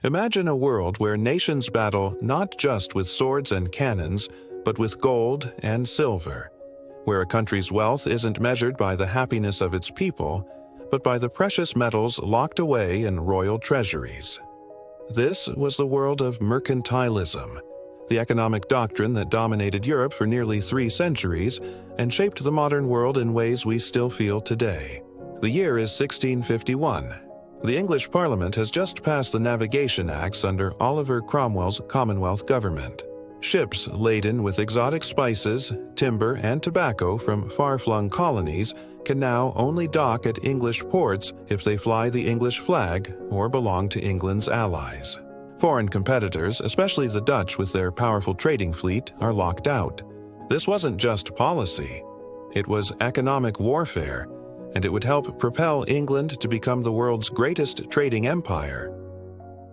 Imagine a world where nations battle not just with swords and cannons, but with gold and silver, where a country's wealth isn't measured by the happiness of its people, but by the precious metals locked away in royal treasuries. This was the world of mercantilism, the economic doctrine that dominated Europe for nearly 3 centuries and shaped the modern world in ways we still feel today. The year is 1651. The English Parliament has just passed the Navigation Acts under Oliver Cromwell's Commonwealth government. Ships laden with exotic spices, timber, and tobacco from far-flung colonies can now only dock at English ports if they fly the English flag or belong to England's allies. Foreign competitors, especially the Dutch with their powerful trading fleet, are locked out. This wasn't just policy. It was economic warfare, and it would help propel England to become the world's greatest trading empire.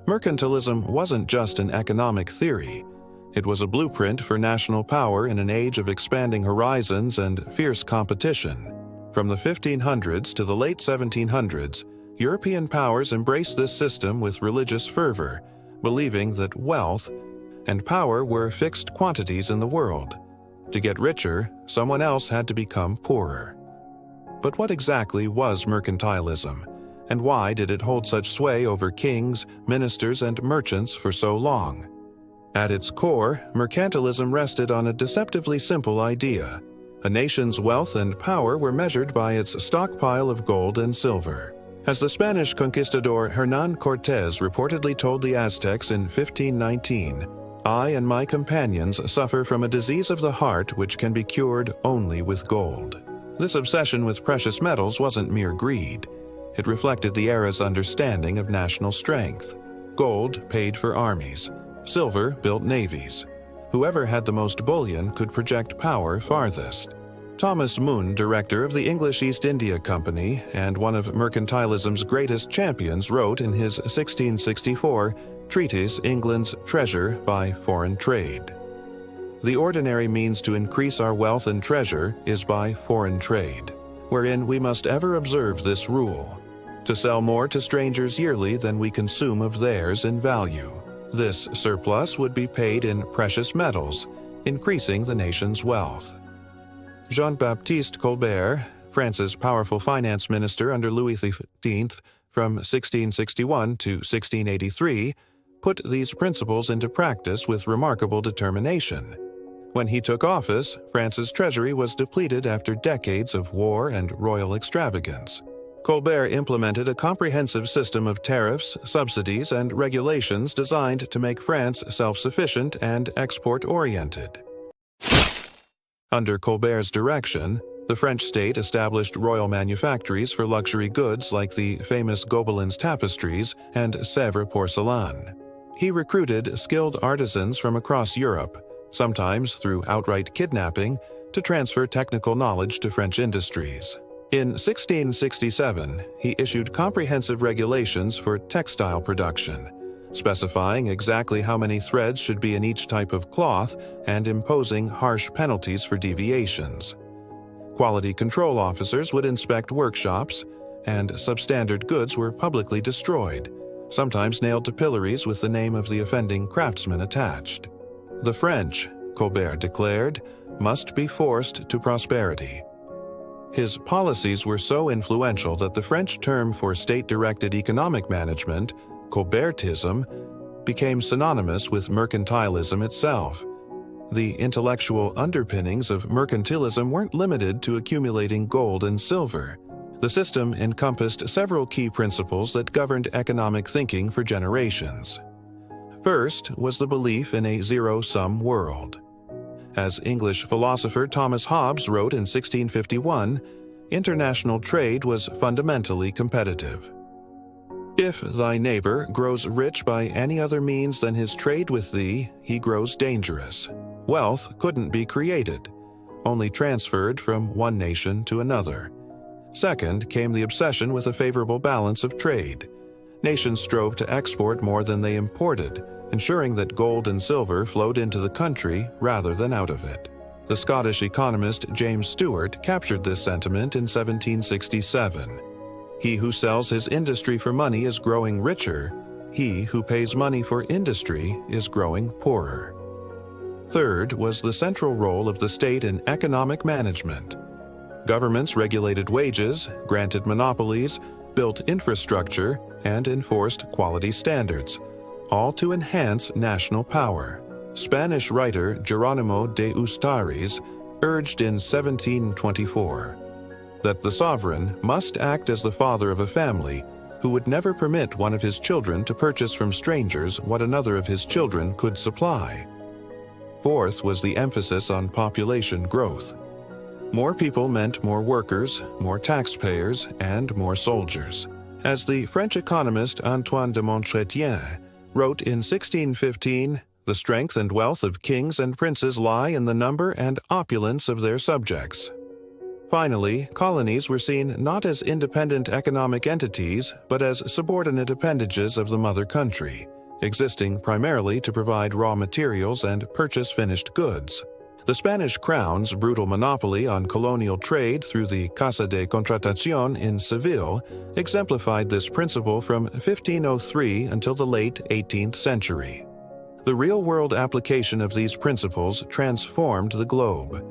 Mercantilism wasn't just an economic theory. It was a blueprint for national power in an age of expanding horizons and fierce competition. From the 1500s to the late 1700s, European powers embraced this system with religious fervor, believing that wealth and power were fixed quantities in the world. To get richer, someone else had to become poorer. But what exactly was mercantilism, and why did it hold such sway over kings, ministers, and merchants for so long? At its core, mercantilism rested on a deceptively simple idea. A nation's wealth and power were measured by its stockpile of gold and silver. As the Spanish conquistador Hernán Cortés reportedly told the Aztecs in 1519, "I and my companions suffer from a disease of the heart which can be cured only with gold." This obsession with precious metals wasn't mere greed. It reflected the era's understanding of national strength. Gold paid for armies. Silver built navies. Whoever had the most bullion could project power farthest. Thomas Moon, director of the English East India Company and one of mercantilism's greatest champions, wrote in his 1664 treatise England's Treasure by Foreign Trade. The ordinary means to increase our wealth and treasure is by foreign trade, wherein we must ever observe this rule, to sell more to strangers yearly than we consume of theirs in value. This surplus would be paid in precious metals, increasing the nation's wealth. Jean-Baptiste Colbert, France's powerful finance minister under Louis XV from 1661 to 1683, put these principles into practice with remarkable determination. When he took office, France's treasury was depleted after decades of war and royal extravagance. Colbert implemented a comprehensive system of tariffs, subsidies, and regulations designed to make France self-sufficient and export-oriented. Under Colbert's direction, the French state established royal manufactories for luxury goods like the famous Gobelins tapestries and Sèvres porcelain. He recruited skilled artisans from across Europe, sometimes through outright kidnapping, to transfer technical knowledge to French industries. In 1667, he issued comprehensive regulations for textile production, specifying exactly how many threads should be in each type of cloth and imposing harsh penalties for deviations. Quality control officers would inspect workshops, and substandard goods were publicly destroyed, sometimes nailed to pillories with the name of the offending craftsman attached. The French, Colbert declared, must be forced to prosperity. His policies were so influential that the French term for state-directed economic management, Colbertism, became synonymous with mercantilism itself. The intellectual underpinnings of mercantilism weren't limited to accumulating gold and silver. The system encompassed several key principles that governed economic thinking for generations. First was the belief in a zero-sum world. As English philosopher Thomas Hobbes wrote in 1651, international trade was fundamentally competitive. If thy neighbor grows rich by any other means than his trade with thee, he grows dangerous. Wealth couldn't be created, only transferred from one nation to another. Second came the obsession with a favorable balance of trade. Nations strove to export more than they imported, ensuring that gold and silver flowed into the country rather than out of it. The Scottish economist James Stewart captured this sentiment in 1767. He who sells his industry for money is growing richer. he who pays money for industry is growing poorer. Third was the central role of the state in economic management. Governments regulated wages, granted monopolies, built infrastructure, and enforced quality standards, all to enhance national power. Spanish writer Jerónimo de Ustariz urged in 1724 that the sovereign must act as the father of a family who would never permit one of his children to purchase from strangers what another of his children could supply. Fourth was the emphasis on population growth. More people meant more workers, more taxpayers, and more soldiers. As the French economist Antoine de Montchrétien wrote in 1615, "The strength and wealth of kings and princes lie in the number and opulence of their subjects." Finally, colonies were seen not as independent economic entities, but as subordinate appendages of the mother country, existing primarily to provide raw materials and purchase finished goods. The Spanish crown's brutal monopoly on colonial trade through the Casa de Contratación in Seville exemplified this principle from 1503 until the late 18th century. The real-world application of these principles transformed the globe.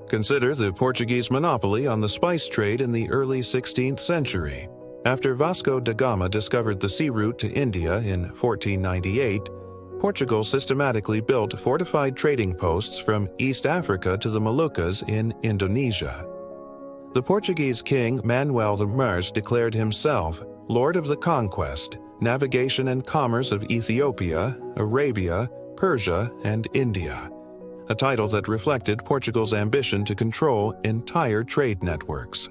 Consider the Portuguese monopoly on the spice trade in the early 16th century. After Vasco da Gama discovered the sea route to India in 1498, Portugal systematically built fortified trading posts from East Africa to the Moluccas in Indonesia. The Portuguese king Manuel I declared himself Lord of the Conquest, Navigation and Commerce of Ethiopia, Arabia, Persia, and India, a title that reflected Portugal's ambition to control entire trade networks.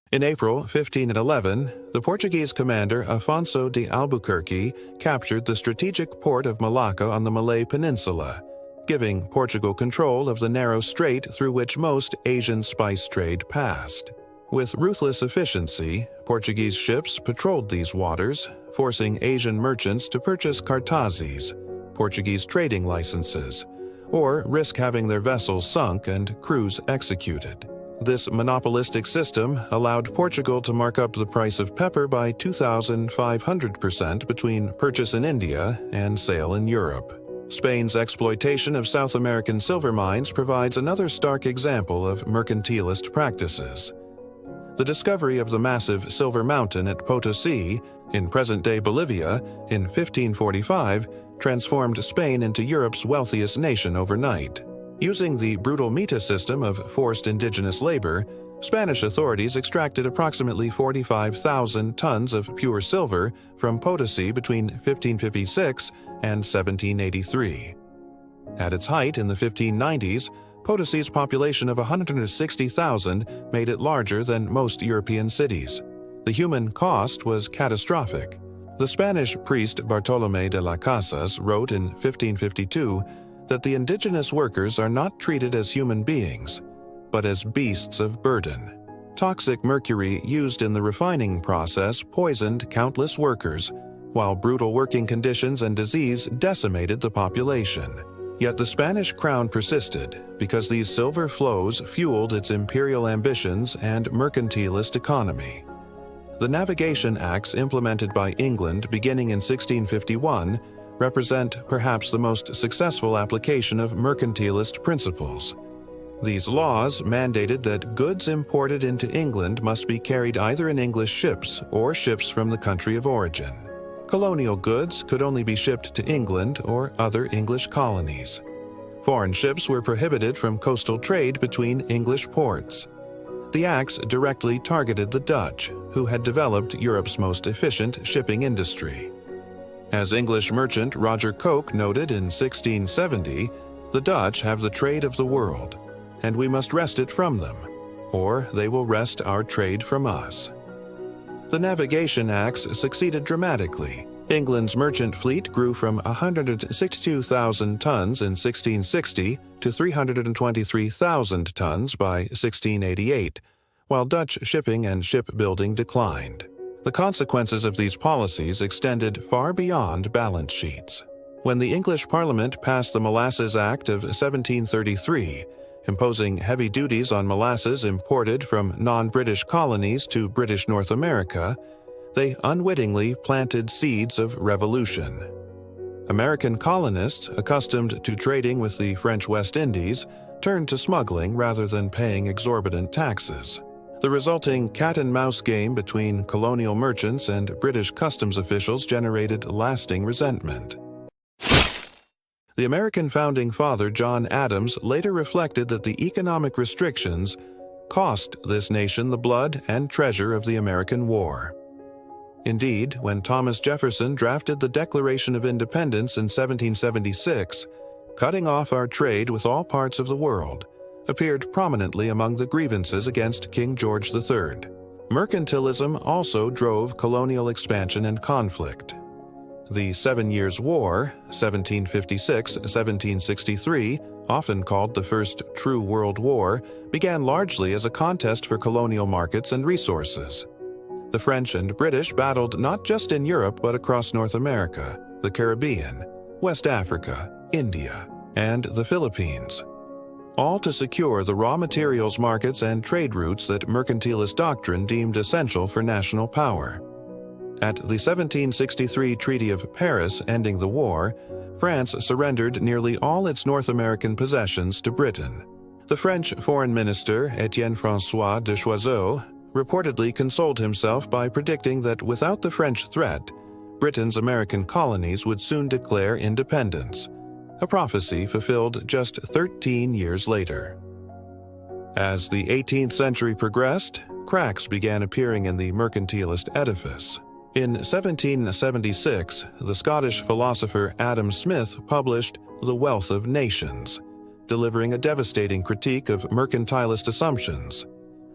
In April 1511, the Portuguese commander Afonso de Albuquerque captured the strategic port of Malacca on the Malay Peninsula, giving Portugal control of the narrow strait through which most Asian spice trade passed. With ruthless efficiency, Portuguese ships patrolled these waters, forcing Asian merchants to purchase cartazes, Portuguese trading licenses, or risk having their vessels sunk and crews executed. This monopolistic system allowed Portugal to mark up the price of pepper by 2,500% between purchase in India and sale in Europe. Spain's exploitation of South American silver mines provides another stark example of mercantilist practices. The discovery of the massive Silver Mountain at Potosí, in present-day Bolivia, in 1545, transformed Spain into Europe's wealthiest nation overnight. Using the brutal mita system of forced indigenous labor, Spanish authorities extracted approximately 45,000 tons of pure silver from Potosí between 1556 and 1783. At its height in the 1590s, Potosí's population of 160,000 made it larger than most European cities. The human cost was catastrophic. The Spanish priest Bartolomé de las Casas wrote in 1552 that the indigenous workers are not treated as human beings, but as beasts of burden. Toxic mercury used in the refining process poisoned countless workers, while brutal working conditions and disease decimated the population. Yet the Spanish crown persisted because these silver flows fueled its imperial ambitions and mercantilist economy. The Navigation Acts implemented by England beginning in 1651 represent perhaps the most successful application of mercantilist principles. These laws mandated that goods imported into England must be carried either in English ships or ships from the country of origin. Colonial goods could only be shipped to England or other English colonies. Foreign ships were prohibited from coastal trade between English ports. The acts directly targeted the Dutch, who had developed Europe's most efficient shipping industry. As English merchant Roger Coke noted in 1670, "The Dutch have the trade of the world, and we must wrest it from them, or they will wrest our trade from us." The Navigation Acts succeeded dramatically. England's merchant fleet grew from 162,000 tons in 1660 to 323,000 tons by 1688, while Dutch shipping and shipbuilding declined. The consequences of these policies extended far beyond balance sheets. When the English Parliament passed the Molasses Act of 1733, imposing heavy duties on molasses imported from non-British colonies to British North America, they unwittingly planted seeds of revolution. American colonists, accustomed to trading with the French West Indies, turned to smuggling rather than paying exorbitant taxes. The resulting cat-and-mouse game between colonial merchants and British customs officials generated lasting resentment. The American founding father John Adams later reflected that the economic restrictions cost this nation the blood and treasure of the American War. Indeed, when Thomas Jefferson drafted the Declaration of Independence in 1776, cutting off our trade with all parts of the world appeared prominently among the grievances against King George III. Mercantilism also drove colonial expansion and conflict. The 7 Years' War, 1756-1763, often called the First True World War, began largely as a contest for colonial markets and resources. The French and British battled not just in Europe but across North America, the Caribbean, West Africa, India, and the Philippines, all to secure the raw materials markets and trade routes that mercantilist doctrine deemed essential for national power. At the 1763 Treaty of Paris ending the war, France surrendered nearly all its North American possessions to Britain. The French Foreign Minister Étienne-François de Choiseul reportedly consoled himself by predicting that without the French threat, Britain's American colonies would soon declare independence, a prophecy fulfilled just 13 years later. As the 18th century progressed, cracks began appearing in the mercantilist edifice. In 1776, the Scottish philosopher Adam Smith published The Wealth of Nations, delivering a devastating critique of mercantilist assumptions.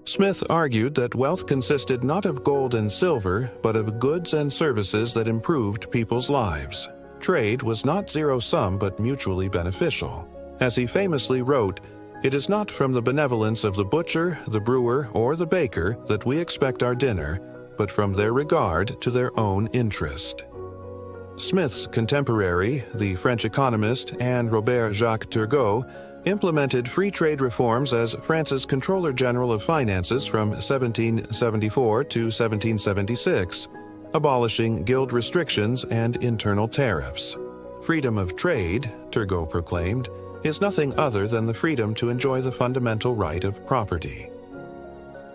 Smith argued that wealth consisted not of gold and silver, but of goods and services that improved people's lives. Trade was not zero-sum but mutually beneficial. As he famously wrote, "It is not from the benevolence of the butcher, the brewer, or the baker that we expect our dinner, but from their regard to their own interest." Smith's contemporary, the French economist Anne Robert-Jacques Turgot, implemented free trade reforms as France's Controller General of Finances from 1774 to 1776, abolishing guild restrictions and internal tariffs. Freedom of trade, Turgot proclaimed, is nothing other than the freedom to enjoy the fundamental right of property.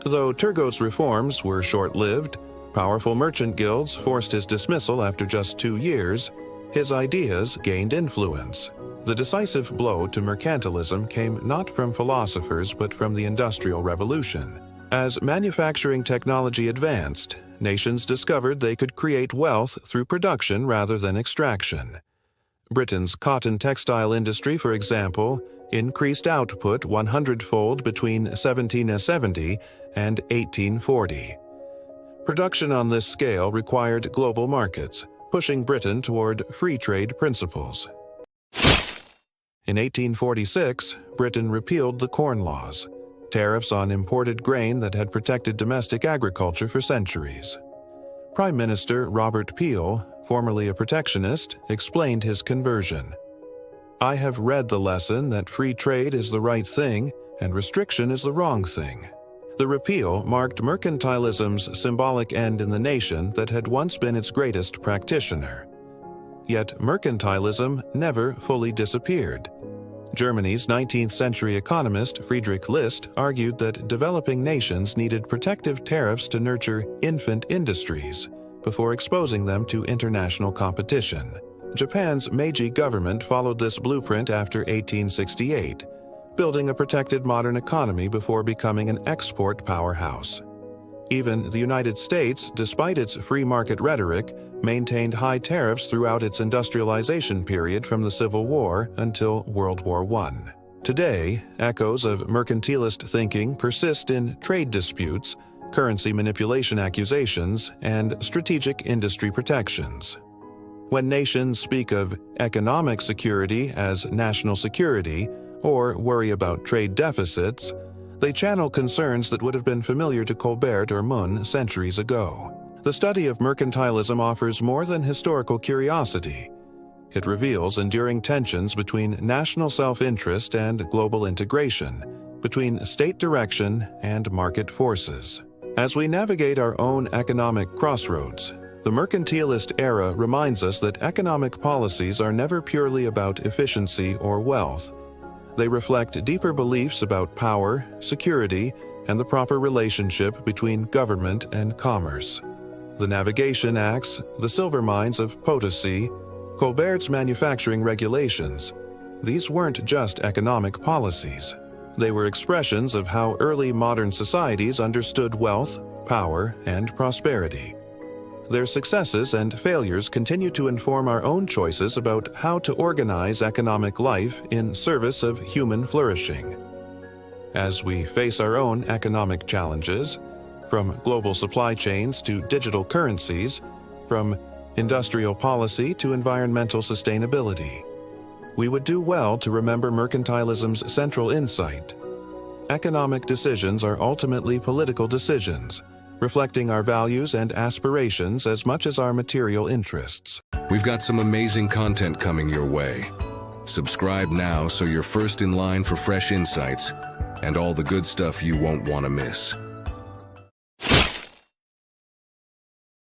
Though Turgot's reforms were short-lived, powerful merchant guilds forced his dismissal after just 2 years, his ideas gained influence. The decisive blow to mercantilism came not from philosophers but from the Industrial Revolution. As manufacturing technology advanced, nations discovered they could create wealth through production rather than extraction. Britain's cotton textile industry, for example, increased output 100-fold between 1770 and 1840. Production on this scale required global markets, pushing Britain toward free trade principles. In 1846, Britain repealed the Corn Laws, tariffs on imported grain that had protected domestic agriculture for centuries. Prime Minister Robert Peel, formerly a protectionist, explained his conversion. "I have read the lesson that free trade is the right thing and restriction is the wrong thing." The repeal marked mercantilism's symbolic end in the nation that had once been its greatest practitioner. Yet mercantilism never fully disappeared. Germany's 19th century economist Friedrich List argued that developing nations needed protective tariffs to nurture infant industries before exposing them to international competition. Japan's Meiji government followed this blueprint after 1868, building a protected modern economy before becoming an export powerhouse. Even the United States, despite its free market rhetoric, maintained high tariffs throughout its industrialization period from the Civil War until World War I. Today, echoes of mercantilist thinking persist in trade disputes, currency manipulation accusations, and strategic industry protections. When nations speak of economic security as national security or worry about trade deficits, they channel concerns that would have been familiar to Colbert or Mun centuries ago. The study of mercantilism offers more than historical curiosity. It reveals enduring tensions between national self-interest and global integration, between state direction and market forces. As we navigate our own economic crossroads, the mercantilist era reminds us that economic policies are never purely about efficiency or wealth. They reflect deeper beliefs about power, security, and the proper relationship between government and commerce. The Navigation Acts, the silver mines of Potosi, Colbert's manufacturing regulations, these weren't just economic policies. They were expressions of how early modern societies understood wealth, power, and prosperity. Their successes and failures continue to inform our own choices about how to organize economic life in service of human flourishing. As we face our own economic challenges, from global supply chains to digital currencies, from industrial policy to environmental sustainability, we would do well to remember mercantilism's central insight. Economic decisions are ultimately political decisions, reflecting our values and aspirations as much as our material interests. We've got some amazing content coming your way. Subscribe now so you're first in line for fresh insights and all the good stuff you won't want to miss.